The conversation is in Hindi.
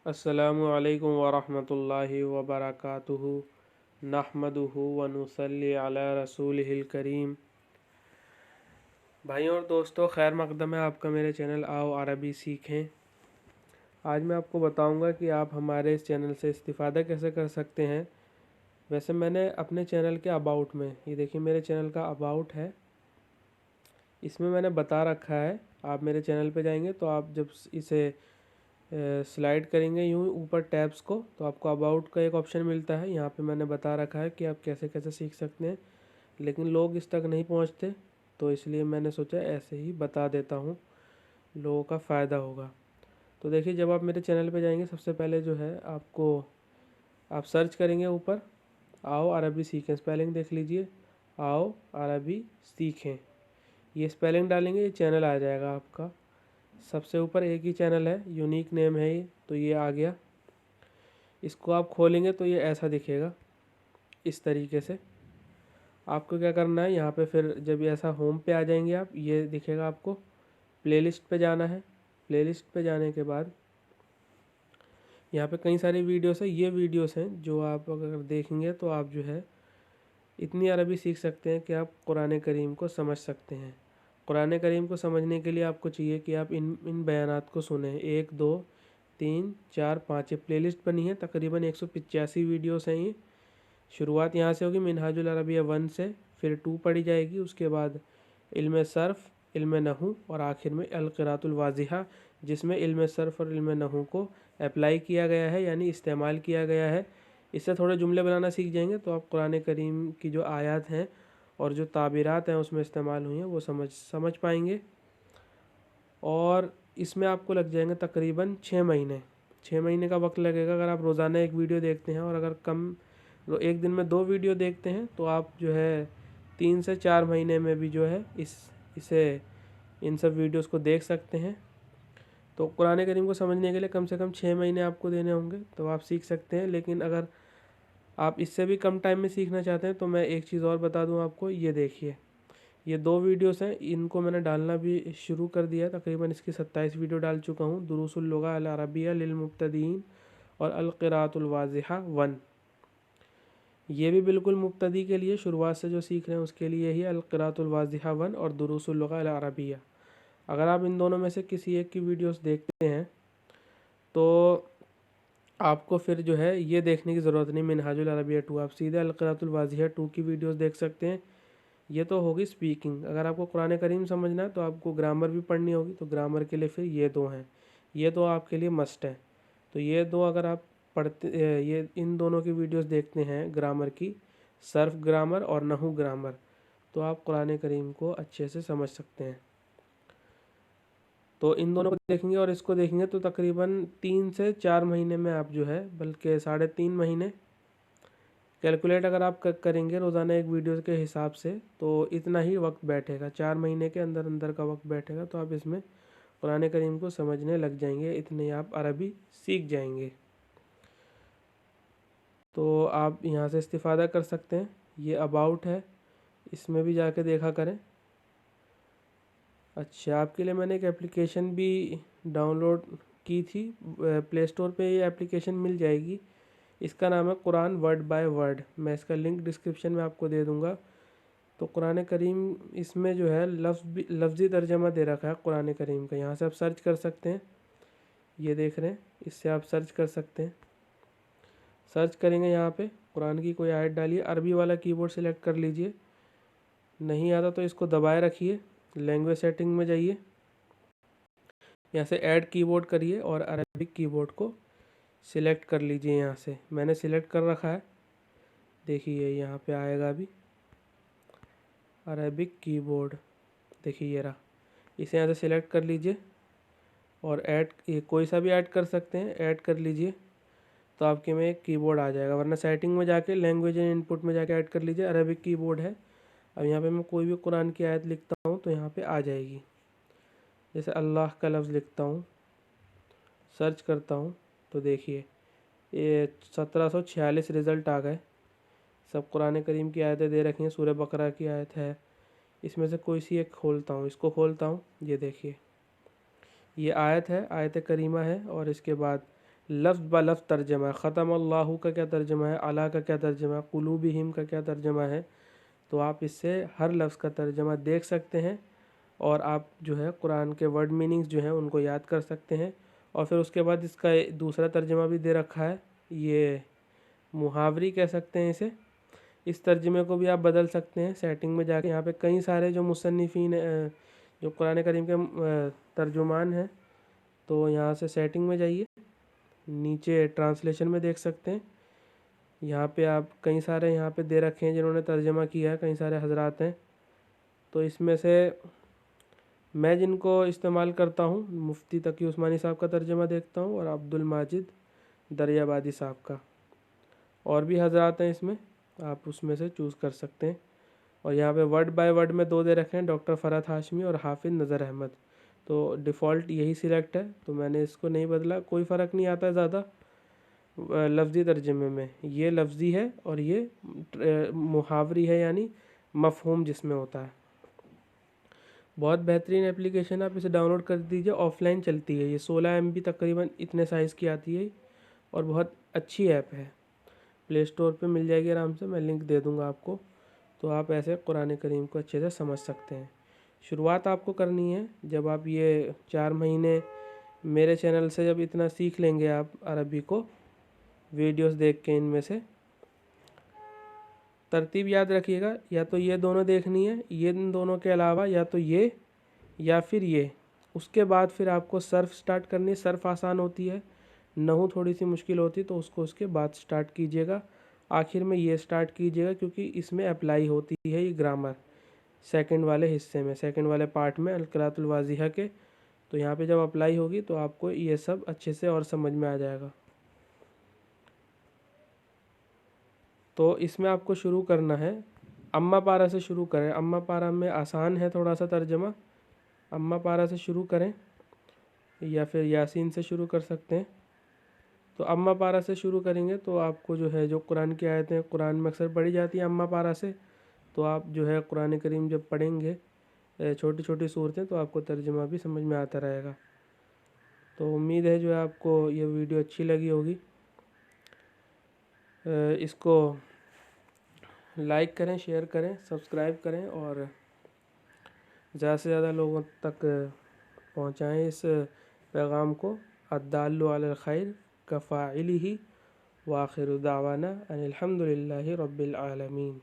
अस्सलामु अलैकुम वरहमतुल्लाहि वबरकातुहु नहमदुहु व नुसल्ली अला रसूलिहिल करीम। भाइयों और दोस्तों, खैर मकदम है आपका मेरे चैनल आओ अरबी सीखें। आज मैं आपको बताऊंगा कि आप हमारे इस चैनल से इस्तिफ़ादा कैसे कर सकते हैं। वैसे मैंने अपने चैनल के अबाउट में, ये देखिए मेरे चैनल का अबाउट है, इसमें मैंने बता रखा है। आप मेरे चैनल पे जाएंगे तो आप जब इसे स्लाइड करेंगे यूँ ऊपर टैब्स को, तो आपको अबाउट का एक ऑप्शन मिलता है। यहाँ पे मैंने बता रखा है कि आप कैसे कैसे सीख सकते हैं, लेकिन लोग इस तक नहीं पहुँचते, तो इसलिए मैंने सोचा ऐसे ही बता देता हूँ, लोगों का फ़ायदा होगा। तो देखिए, जब आप मेरे चैनल पे जाएंगे सबसे पहले जो है आप सर्च करेंगे ऊपर आओ अरबी सीखें, स्पेलिंग देख लीजिए, आओ अरबी सीखें। ये स्पेलिंग डालेंगे, ये चैनल आ जाएगा आपका। सबसे ऊपर एक ही चैनल है, यूनिक नेम है ये, तो ये आ गया। इसको आप खोलेंगे तो ये ऐसा दिखेगा, इस तरीके से। आपको क्या करना है, यहाँ पे फिर जब ये ऐसा होम पे आ जाएंगे आप, ये दिखेगा आपको, प्लेलिस्ट पे जाना है। प्लेलिस्ट पे जाने के बाद यहाँ पे कई सारी वीडियोस है, ये वीडियोस हैं जो आप अगर देखेंगे तो आप जो है इतनी अरबी सीख सकते हैं कि आप कुरान करीम को समझ सकते हैं। कुरान करीम को समझने के लिए आपको चाहिए कि आप इन बयानात को सुने। 1 2 3 4 5 ये प्लेलिस्ट बनी है, तकरीबन 185 वीडियोस हैं ये। शुरुआत यहाँ से होगी मिनहाजुल अरबिया 1 से, फिर 2 पढ़ी जाएगी, उसके बाद इल्म सर्फ़, इल्म नहू और आखिर में अल क़िराअतुल वाज़िहा, जिसमें इल्म सर्फ़ और इल्म नहू को अप्लाई किया गया है, यानी इस्तेमाल किया गया है। इससे थोड़े जुमले बनाना सीख जाएंगे तो आप कुरान करीम की जो आयत हैं और जो ताबीरात हैं उसमें इस्तेमाल हुई हैं वो समझ पाएंगे। और इसमें आपको लग जाएंगे तकरीबन 6 महीने। 6 महीने का वक्त लगेगा अगर आप रोज़ाना एक वीडियो देखते हैं, और अगर एक दिन में 2 वीडियो देखते हैं तो आप जो है 3 से 4 महीने में भी जो है इसे इन सब वीडियोस को देख सकते हैं। तो कुरान करीम को समझने के लिए कम से कम 6 महीने आपको देने होंगे, तो आप सीख सकते हैं। लेकिन अगर आप इससे भी कम टाइम में सीखना चाहते हैं तो मैं एक चीज़ और बता दूं आपको, ये देखिए, ये 2 वीडियोस हैं, इनको मैंने डालना भी शुरू कर दिया है। तकरीबन इसकी 27 वीडियो डाल चुका हूँ। दुरूसुल लुगा अल अरबिया लिल मुब्तदीन और अल क़िराअतुल वाज़िहा 1, ये भी बिल्कुल मुब्तदी के लिए, शुरुआत से जो सीख रहे हैं उसके लिए ही अल क़िराअतुल वाज़िहा 1 और दुरूसुल लुगा अल अरबिया। अगर आप इन दोनों में से किसी एक की वीडियोस देखते हैं तो आपको फिर जो है ये देखने की ज़रूरत नहीं मिनहाजुल अरबिया 2, आप सीधे अल क़िराअतुल वाज़िहा 2 की वीडियोस देख सकते हैं। ये तो होगी स्पीकिंग। अगर आपको कुरान करीम समझना है तो आपको ग्रामर भी पढ़नी होगी, तो ग्रामर के लिए फिर ये 2 हैं, ये 2 आपके लिए मस्ट है। तो ये 2 अगर आप पढ़ते, ये इन दोनों की वीडियोस देखते हैं, ग्रामर की, सर्फ ग्रामर और नहू ग्रामर, तो आप कुरान करीम को अच्छे से समझ सकते हैं। तो इन दोनों को देखेंगे और इसको देखेंगे तो तकरीबन 3 से 4 महीने में आप जो है, बल्कि 3.5 महीने, कैलकुलेट अगर आप करेंगे रोज़ाना एक वीडियो के हिसाब से तो इतना ही वक्त बैठेगा, 4 महीने के अंदर अंदर का वक्त बैठेगा। तो आप इसमें कुरान करीम को समझने लग जाएंगे, इतने आप अरबी सीख जाएंगे। तो आप यहाँ से इस्तिफ़ादा कर सकते हैं। ये अबाउट है, इसमें भी जाके देखा करें। अच्छा, आपके लिए मैंने एक एप्लीकेशन भी डाउनलोड की थी, प्ले स्टोर पे ये एप्लीकेशन मिल जाएगी। इसका नाम है कुरान वर्ड बाय वर्ड, मैं इसका लिंक डिस्क्रिप्शन में आपको दे दूँगा। तो कुरान करीम इसमें जो है लफ्ज़ी तर्जमा दे रखा है कुरान करीम का, यहाँ से आप सर्च कर सकते हैं। ये देख रहे हैं, इससे आप सर्च कर सकते हैं। सर्च करेंगे, यहाँ पे कुरान की कोई आयत डालिए, अरबी वाला कीबोर्ड सेलेक्ट कर लीजिए। नहीं आता तो इसको दबाए रखिए, लैंग्वेज सेटिंग में जाइए, यहाँ से ऐड कीबोर्ड करिए और अरबिक कीबोर्ड को सिलेक्ट कर लीजिए। यहाँ से मैंने सिलेक्ट कर रखा है, देखिए यहाँ पे आएगा अभी अरबिक कीबोर्ड, देखिए ये रहा। इसे यहाँ से सिलेक्ट कर लीजिए और ऐड, ये कोई सा भी ऐड कर सकते हैं, ऐड कर लीजिए तो आपके में एक कीबोर्ड आ जाएगा। वरना सेटिंग में जाके लैंग्वेज एंड इनपुट में जाके ऐड कर लीजिए, अरबिक कीबोर्ड है। अब यहाँ पे मैं कोई भी कुरान की आयत लिखता हूँ तो यहाँ पे आ जाएगी। जैसे अल्लाह का लफ्ज़ लिखता हूँ, सर्च करता हूँ, तो देखिए ये 1746 रिज़ल्ट आ गए। सब कुरान करीम की आयतें दे रखी हैं, सूरह बकरा की आयत है, इसमें से कोई सी एक खोलता हूँ, इसको खोलता हूँ, ये देखिए ये आयत है, आयत करीमा है, और इसके बाद लफ्ज़ ब लफ्ज़ तर्जमा है। ख़तमल्लाहु का क्या तर्जमा है, अला का क्या तर्जमा है, क़ुलूबिहिम का क्या तर्जमा है। तो आप इससे हर लफ्ज़ का तर्जमा देख सकते हैं और आप जो है कुरान के वर्ड मीनिंग्स जो हैं उनको याद कर सकते हैं। और फिर उसके बाद इसका दूसरा तर्जमा भी दे रखा है, ये मुहावरी कह सकते हैं इसे। इस तर्जमे को भी आप बदल सकते हैं सेटिंग में जाके। यहाँ पे कई सारे जो मुसन्निफ़ीन जो कुरान करीम के तर्जुमान हैं, तो यहाँ से सेटिंग में जाइए, नीचे ट्रांसलेशन में देख सकते हैं। यहाँ पे आप कई सारे यहाँ पे दे रखे हैं जिन्होंने तर्जमा किया है, कई सारे हजरात हैं। तो इसमें से मैं जिनको इस्तेमाल करता हूँ, मुफ्ती तकी उस्मानी साहब का तर्जमा देखता हूँ और अब्दुल माजिद दरियाबादी साहब का। और भी हजरात हैं इसमें, आप उसमें से चूज़ कर सकते हैं। और यहाँ पे वर्ड बाय वर्ड में दो दे रखे हैं, डॉक्टर फ़रहत हाशमी और हाफिज़ नज़र अहमद। तो डिफ़ॉल्ट यही सिलेक्ट है, तो मैंने इसको नहीं बदला। कोई फ़र्क नहीं आता है ज़्यादा लफ्ज़ी तर्जमे में। ये लफ्ज़ी है और ये मुहावरी है, यानी मफ़हूम जिसमें होता है। बहुत बेहतरीन एप्लीकेशन, आप इसे डाउनलोड कर दीजिए। ऑफ़लाइन चलती है ये, 16 MB तकरीबन इतने साइज़ की आती है और बहुत अच्छी ऐप है। प्ले स्टोर पे मिल जाएगी आराम से, मैं लिंक दे दूँगा आपको। तो आप ऐसे कुरान करीम को अच्छे से समझ सकते हैं। शुरुआत आपको करनी है जब आप ये 4 महीने मेरे चैनल से जब इतना सीख लेंगे आप अरबी को, वीडियोस देख के इनमें से। तरतीब याद रखिएगा, या तो ये दोनों देखनी है, ये इन दोनों के अलावा या तो ये या फिर ये। उसके बाद फिर आपको सर्फ स्टार्ट करनी है। सर्फ आसान होती है, नहू थोड़ी सी मुश्किल होती है, तो उसको उसके बाद स्टार्ट कीजिएगा। आखिर में ये स्टार्ट कीजिएगा क्योंकि इसमें अप्लाई होती है ये ग्रामर सेकंड वाले हिस्से में, सेकंड वाले पार्ट में अल-क़िराअतुल वाज़िहा के। तो यहाँ पे जब अप्लाई होगी तो आपको ये सब अच्छे से और समझ में आ जाएगा। तो इसमें आपको शुरू करना है, अम्मा पारा से शुरू करें। अम्मा पारा में आसान है थोड़ा सा तर्जमा, अम्मा पारा से शुरू करें या फिर यासीन से शुरू कर सकते हैं। तो अम्मा पारा से शुरू करेंगे तो आपको जो है, जो कुरान की आयतें कुरान में अक्सर पढ़ी जाती हैं अम्मा पारा से, तो आप जो है कुरान करीम जब पढ़ेंगे छोटी छोटी सूरतें, तो आपको तर्जमा भी समझ में आता रहेगा। तो उम्मीद है जो है आपको ये वीडियो अच्छी लगी होगी। इसको लाइक करें, शेयर करें, सब्सक्राइब करें और ज़्यादा से ज़्यादा लोगों तक पहुँचाएँ इस पैगाम को। अद्दाल्लु अलल खैर कफ़ाइलिही व आखिरु दावाना अनिल हम्दुलिल्लाहि रब्बिल आलमीन।